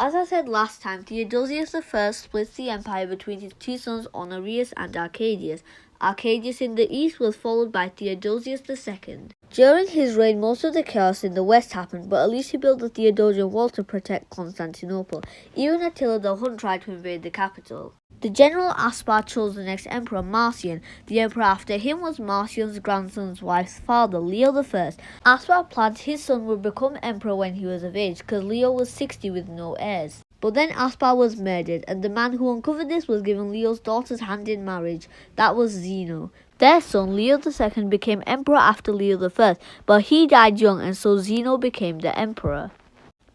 As I said last time, Theodosius I splits the empire between his two sons Honorius and Arcadius. Arcadius in the east was followed by Theodosius II. During his reign, most of the chaos in the west happened, but at least he built the Theodosian Wall to protect Constantinople. Even Attila the Hun tried to invade the capital. The general Aspar chose the next emperor, Marcian. The emperor after him was Marcian's grandson's wife's father, Leo I. Aspar planned his son would become emperor when he was of age, because Leo was 60 with no heirs. But then Aspar was murdered, and the man who uncovered this was given Leo's daughter's hand in marriage. That was Zeno. Their son, Leo II, became emperor after Leo I, but he died young, and so Zeno became the emperor.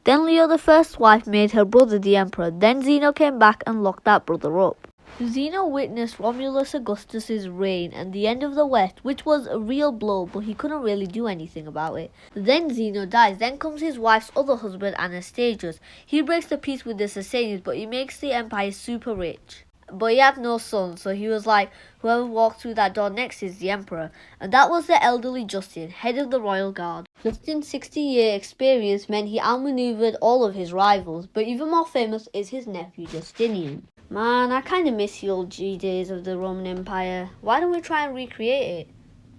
Then Leo I's wife made her brother the emperor. Then Zeno came back and locked that brother up. Zeno witnessed Romulus Augustus's reign and the end of the West, which was a real blow, but he couldn't really do anything about it. Then Zeno dies. Then comes his wife's other husband, Anastasius. He breaks the peace with the Sassanians, but he makes the empire super rich. But he had no sons, so he was like, whoever walks through that door next is the emperor. And that was the elderly Justin, head of the royal guard. Justin's 60-year experience meant he outmaneuvered all of his rivals, but even more famous is his nephew Justinian. Man, I kinda miss the old G days of the Roman Empire. Why don't we try and recreate it?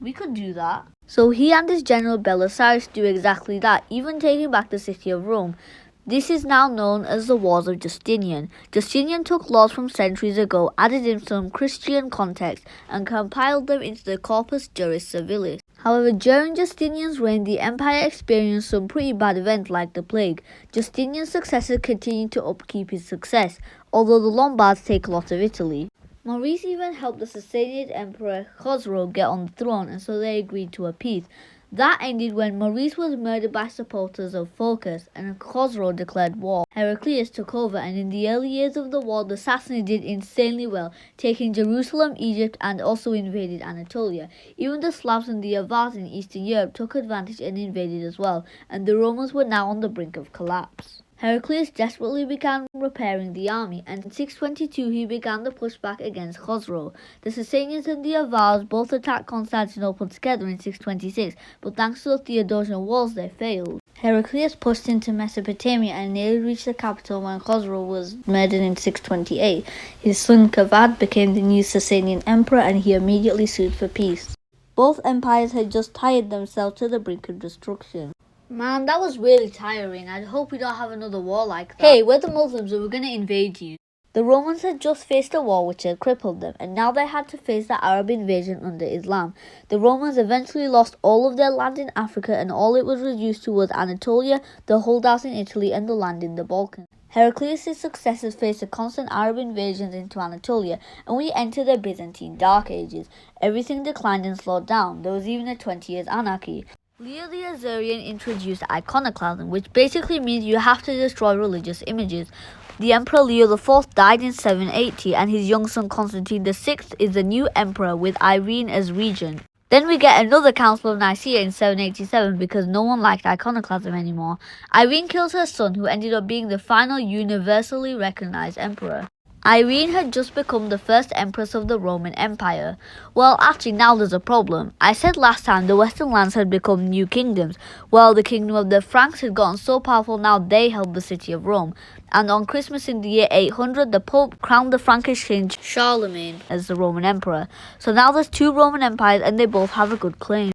We could do that. So he and his general Belisarius do exactly that, even taking back the city of Rome. This is now known as the Wars of Justinian. Justinian took laws from centuries ago, added in some Christian context, and compiled them into the Corpus Juris Civilis. However, during Justinian's reign, the empire experienced some pretty bad events like the plague. Justinian's successors continued to upkeep his success, although the Lombards take a lot of Italy. Maurice even helped the Sassanid emperor Khosrow get on the throne, and so they agreed to a peace. That ended when Maurice was murdered by supporters of Phocas and Khosrow declared war. Heraclius took over, and in the early years of the war, the Sassanids did insanely well, taking Jerusalem, Egypt, and also invaded Anatolia. Even the Slavs and the Avars in Eastern Europe took advantage and invaded as well, and the Romans were now on the brink of collapse. Heraclius desperately began repairing the army, and in 622 he began the pushback against Khosrow. The Sassanians and the Avars both attacked Constantinople together in 626, but thanks to the Theodosian walls they failed. Heraclius pushed into Mesopotamia and nearly reached the capital when Khosrow was murdered in 628. His son Kavad became the new Sassanian emperor, and he immediately sued for peace. Both empires had just tied themselves to the brink of destruction. Man, that was really tiring. I hope we don't have another war like that. Hey, we're the Muslims and we're gonna invade you. The Romans had just faced a war which had crippled them, and now they had to face the Arab invasion under Islam. The Romans eventually lost all of their land in Africa, and all it was reduced to was Anatolia, the holdouts in Italy, and the land in the Balkans. Heraclius' successors faced a constant Arab invasions into Anatolia, and we entered the Byzantine Dark Ages. Everything declined and slowed down. There was even a 20 years anarchy. Leo the Azarian introduced iconoclasm, which basically means you have to destroy religious images. The Emperor Leo IV died in 780, and his young son Constantine VI is the new emperor with Irene as regent. Then we get another Council of Nicaea in 787 because no one liked iconoclasm anymore. Irene kills her son, who ended up being the final universally recognized emperor. Irene had just become the first empress of the Roman Empire. Well, actually now there's a problem. I said last time the western lands had become new kingdoms. Well, the kingdom of the Franks had gotten so powerful now they held the city of Rome. And on Christmas in the year 800, the Pope crowned the Frankish king Charlemagne as the Roman emperor. So now there's two Roman empires and they both have a good claim.